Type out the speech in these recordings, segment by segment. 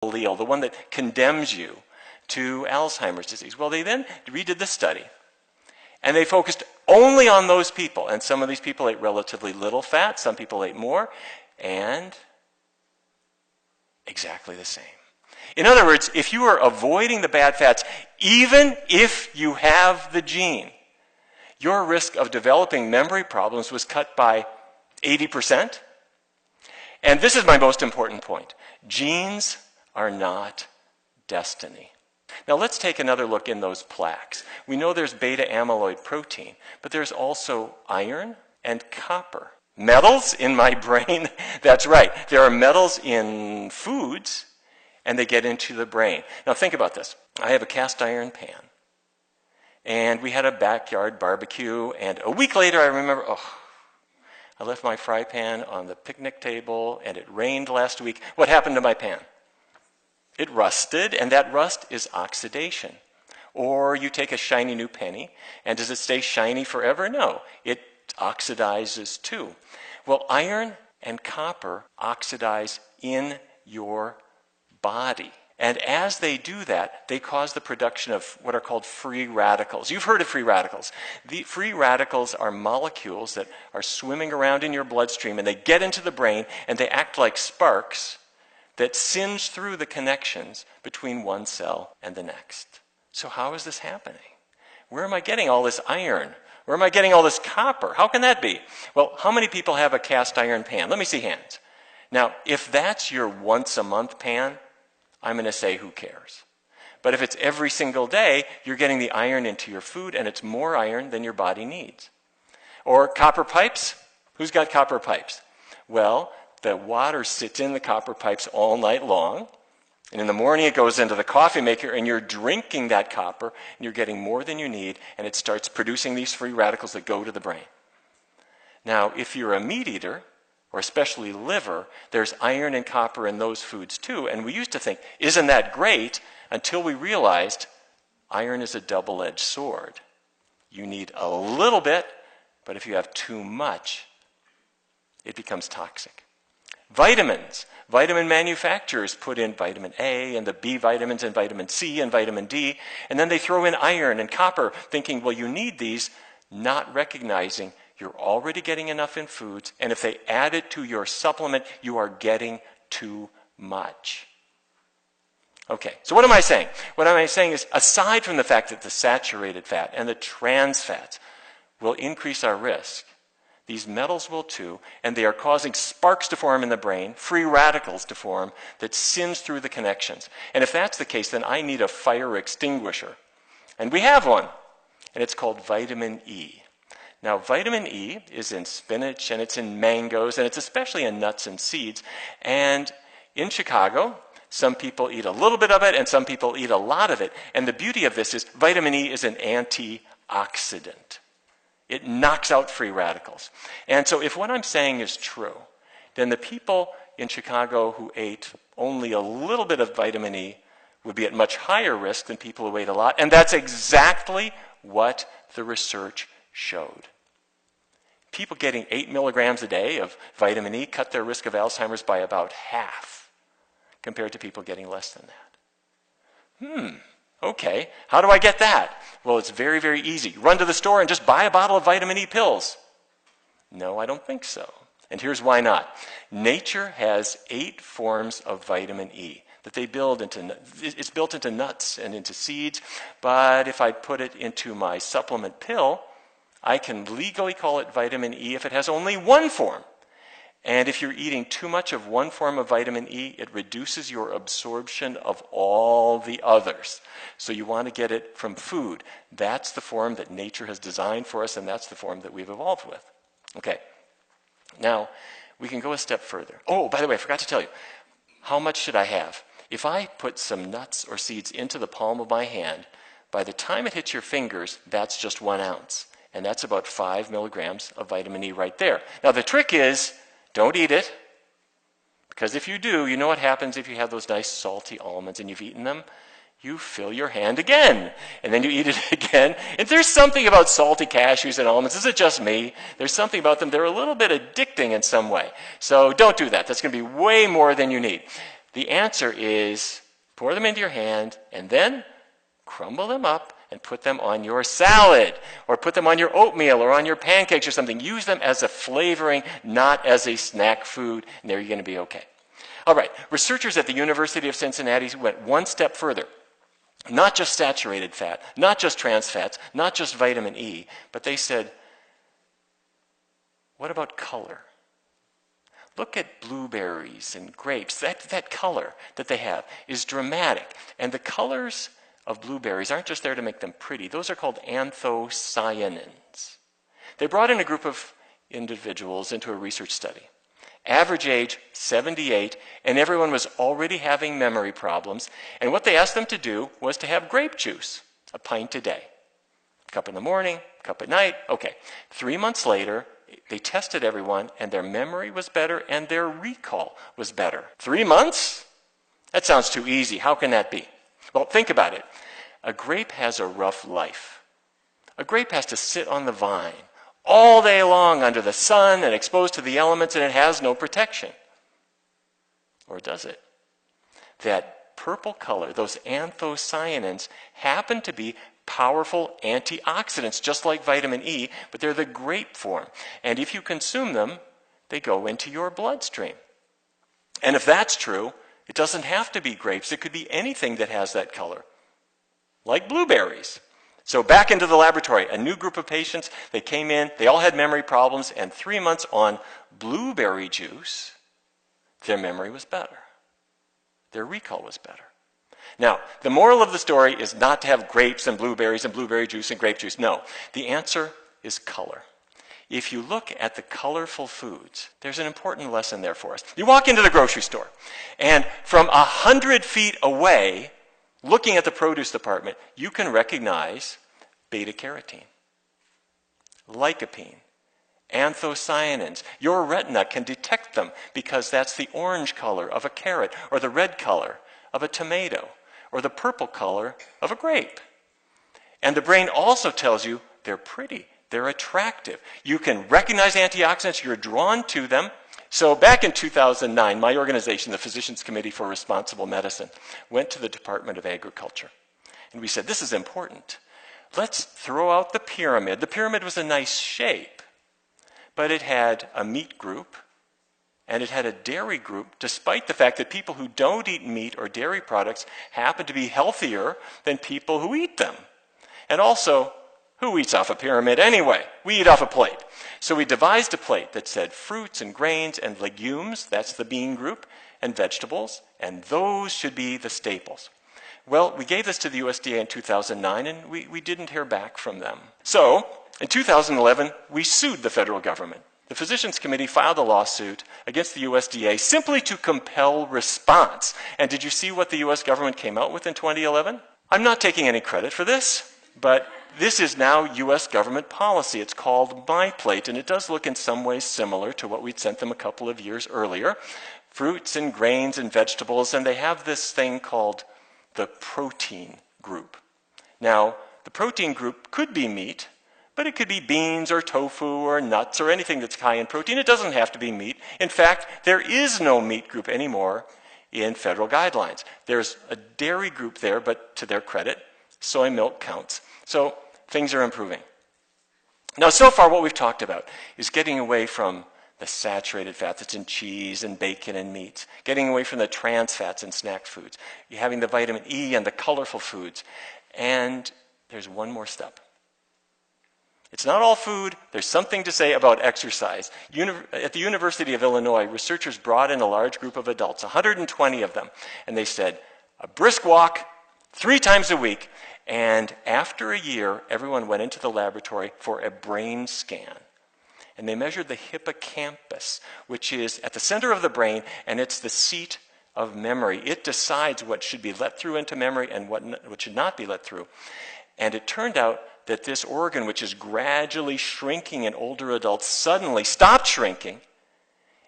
allele, the one that condemns you to Alzheimer's disease. Well, they then redid the study, and they focused only on those people. And some of these people ate relatively little fat, some people ate more, and exactly the same. In other words, if you are avoiding the bad fats, even if you have the gene, your risk of developing memory problems was cut by 80%. And this is my most important point. Genes are not destiny. Now let's take another look in those plaques. We know there's beta amyloid protein, but there's also iron and copper. Metals in my brain, that's right. There are metals in foods, and they get into the brain. Now think about this. I have a cast iron pan, and we had a backyard barbecue, and a week later I remember, I left my fry pan on the picnic table, and it rained last week. What happened to my pan? It rusted, and that rust is oxidation. Or you take a shiny new penny, and does it stay shiny forever? No, it oxidizes too. Well, iron and copper oxidize in your body. And as they do that, they cause the production of what are called free radicals. You've heard of free radicals. The free radicals are molecules that are swimming around in your bloodstream, and they get into the brain, and they act like sparks that singe through the connections between one cell and the next. So how is this happening? Where am I getting all this iron? Where am I getting all this copper? How can that be? Well, how many people have a cast iron pan? Let me see hands. Now, if that's your once-a-month pan, I'm going to say, who cares? But if it's every single day, you're getting the iron into your food, and it's more iron than your body needs. Or copper pipes? Who's got copper pipes? Well, the water sits in the copper pipes all night long, and in the morning it goes into the coffee maker, and you're drinking that copper, and you're getting more than you need, and it starts producing these free radicals that go to the brain. Now, if you're a meat eater, or especially liver, there's iron and copper in those foods too, and we used to think, isn't that great? Until we realized iron is a double-edged sword. You need a little bit, but if you have too much, it becomes toxic. Vitamins. Vitamin manufacturers put in vitamin A and the B vitamins and vitamin C and vitamin D, and then they throw in iron and copper, thinking, well, you need these, not recognizing you're already getting enough in foods, and if they add it to your supplement, you are getting too much. Okay, so what am I saying? What am I saying is, aside from the fact that the saturated fat and the trans fats will increase our risk, these metals will too, and they are causing sparks to form in the brain, free radicals to form, that singe through the connections. And if that's the case, then I need a fire extinguisher. And we have one, and it's called vitamin E. Now, vitamin E is in spinach, and it's in mangoes, and it's especially in nuts and seeds. And in Chicago, some people eat a little bit of it, and some people eat a lot of it. And the beauty of this is vitamin E is an antioxidant. It knocks out free radicals. And so if what I'm saying is true, then the people in Chicago who ate only a little bit of vitamin E would be at much higher risk than people who ate a lot. And that's exactly what the research showed. People getting 8 milligrams a day of vitamin E cut their risk of Alzheimer's by about half compared to people getting less than that. Okay, how do I get that? Well, it's very, very easy. Run to the store and just buy a bottle of vitamin E pills. No, I don't think so. And here's why not. Nature has 8 forms of vitamin E that they build into. It's built into nuts and into seeds, but if I put it into my supplement pill, I can legally call it vitamin E if it has only one form. And if you're eating too much of one form of vitamin E, it reduces your absorption of all the others. So you want to get it from food. That's the form that nature has designed for us, and that's the form that we've evolved with. Okay. Now, we can go a step further. Oh, by the way, I forgot to tell you. How much should I have? If I put some nuts or seeds into the palm of my hand, by the time it hits your fingers, that's just 1 ounce. And that's about 5 milligrams of vitamin E right there. Now, the trick is, don't eat it, because if you do, you know what happens if you have those nice salty almonds and you've eaten them? You fill your hand again, and then you eat it again. And there's something about salty cashews and almonds. Is it just me? There's something about them. They're a little bit addicting in some way. So don't do that. That's going to be way more than you need. The answer is pour them into your hand and then crumble them up and put them on your salad or put them on your oatmeal or on your pancakes or something. Use them as a flavoring, not as a snack food, and there you're going to be okay. All right, researchers at the University of Cincinnati went one step further. Not just saturated fat, not just trans fats, not just vitamin E, but they said, what about color? Look at blueberries and grapes. That color that they have is dramatic. And the colors of blueberries aren't just there to make them pretty. Those are called anthocyanins. They brought in a group of individuals into a research study. Average age, 78, and everyone was already having memory problems. And what they asked them to do was to have grape juice, a pint a day. A cup in the morning, a cup at night. Okay. 3 months later, they tested everyone, and their memory was better, and their recall was better. 3 months? That sounds too easy. How can that be? Well, think about it. A grape has a rough life. A grape has to sit on the vine all day long under the sun and exposed to the elements, and it has no protection. Or does it? That purple color, those anthocyanins, happen to be powerful antioxidants, just like vitamin E, but they're the grape form. And if you consume them, they go into your bloodstream. And if that's true, it doesn't have to be grapes. It could be anything that has that color, like blueberries. So back into the laboratory, a new group of patients, they came in, they all had memory problems, and 3 months on blueberry juice, their memory was better. Their recall was better. Now, the moral of the story is not to have grapes and blueberry juice and grape juice. No, the answer is color. If you look at the colorful foods, there's an important lesson there for us. You walk into the grocery store, and from 100 feet away, looking at the produce department, you can recognize beta-carotene, lycopene, anthocyanins. Your retina can detect them because that's the orange color of a carrot or the red color of a tomato or the purple color of a grape. And the brain also tells you they're pretty, they're attractive. You can recognize antioxidants, you're drawn to them. So back in 2009, my organization, the Physicians Committee for Responsible Medicine, went to the Department of Agriculture. And we said, this is important. Let's throw out the pyramid. The pyramid was a nice shape, but it had a meat group and it had a dairy group, despite the fact that people who don't eat meat or dairy products happen to be healthier than people who eat them. And also, who eats off a pyramid anyway? We eat off a plate. So we devised a plate that said fruits and grains and legumes, that's the bean group, and vegetables, and those should be the staples. Well, we gave this to the USDA in 2009, and we didn't hear back from them. So, in 2011, we sued the federal government. The Physicians Committee filed a lawsuit against the USDA simply to compel response. And did you see what the US government came out with in 2011? I'm not taking any credit for this, but this is now U.S. government policy. It's called MyPlate, and it does look in some ways similar to what we'd sent them a couple of years earlier. Fruits and grains and vegetables, and they have this thing called the protein group. Now, the protein group could be meat, but it could be beans or tofu or nuts or anything that's high in protein. It doesn't have to be meat. In fact, there is no meat group anymore in federal guidelines. There's a dairy group there, but to their credit, soy milk counts. So things are improving. Now, so far what we've talked about is getting away from the saturated fat that's in cheese and bacon and meats, getting away from the trans fats in snack foods, having the vitamin E and the colorful foods. And there's one more step. It's not all food. There's something to say about exercise. At the University of Illinois, researchers brought in a large group of adults, 120 of them, and they said, a brisk walk 3 times a week. And after a year, everyone went into the laboratory for a brain scan. And they measured the hippocampus, which is at the center of the brain, and it's the seat of memory. It decides what should be let through into memory and what should not be let through. And it turned out that this organ, which is gradually shrinking in older adults, suddenly stopped shrinking.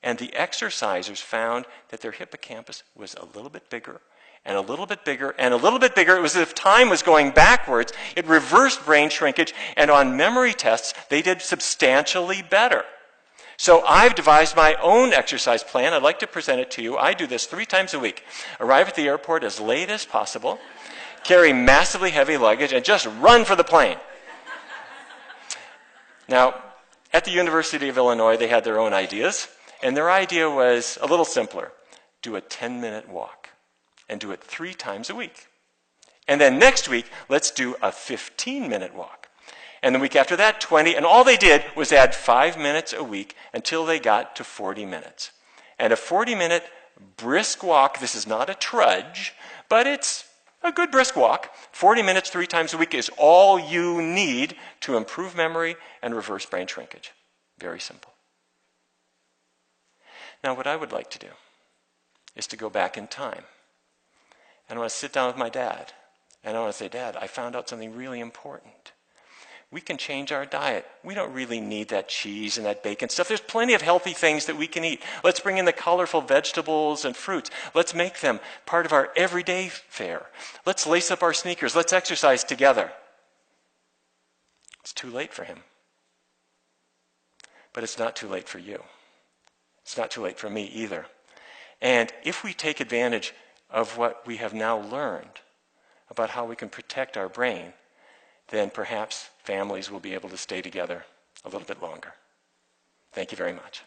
And the exercisers found that their hippocampus was a little bit bigger, and a little bit bigger, and a little bit bigger. It was as if time was going backwards. It reversed brain shrinkage, and on memory tests, they did substantially better. So I've devised my own exercise plan. I'd like to present it to you. I do this 3 times a week. Arrive at the airport as late as possible, carry massively heavy luggage, and just run for the plane. Now, at the University of Illinois, they had their own ideas, and their idea was a little simpler. Do a 10-minute walk, and do it 3 times a week. And then next week, let's do a 15-minute walk. And the week after that, 20. And all they did was add 5 minutes a week until they got to 40 minutes. And a 40-minute brisk walk, this is not a trudge, but it's a good brisk walk. 40 minutes 3 times a week is all you need to improve memory and reverse brain shrinkage. Very simple. Now, what I would like to do is to go back in time. And I want to sit down with my dad. And I want to say, Dad, I found out something really important. We can change our diet. We don't really need that cheese and that bacon stuff. There's plenty of healthy things that we can eat. Let's bring in the colorful vegetables and fruits. Let's make them part of our everyday fare. Let's lace up our sneakers. Let's exercise together. It's too late for him. But it's not too late for you. It's not too late for me either. And if we take advantage of what we have now learned about how we can protect our brain, then perhaps families will be able to stay together a little bit longer. Thank you very much.